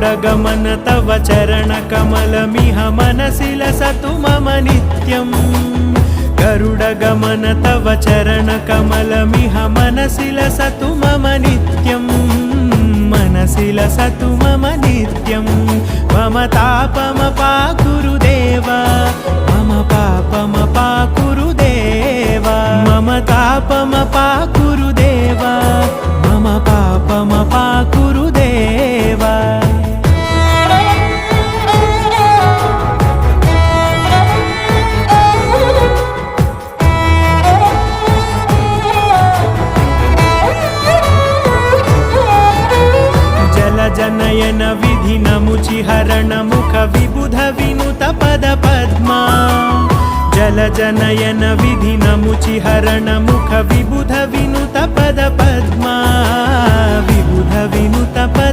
गरुडगमन तव चरणकमलमिह मनसि लसतु मम नित्यम् गरुडगमन तव चरणकमलमिह मनसि लसतु मम नित्यम् मनसि लसतु मम नित्यम् मम तापमपाकुरु देव मम पापमपाकुरु देव मम तापमपाकुरु देव मम पापमपाकुरु देव जनयन विधि नमुचिहरण मुख विबुध विनुत पद पद्मा जल जनयन विधि नमुचिहरण मुख विबुध विनुत पद पद्मा विबुध विनुत पद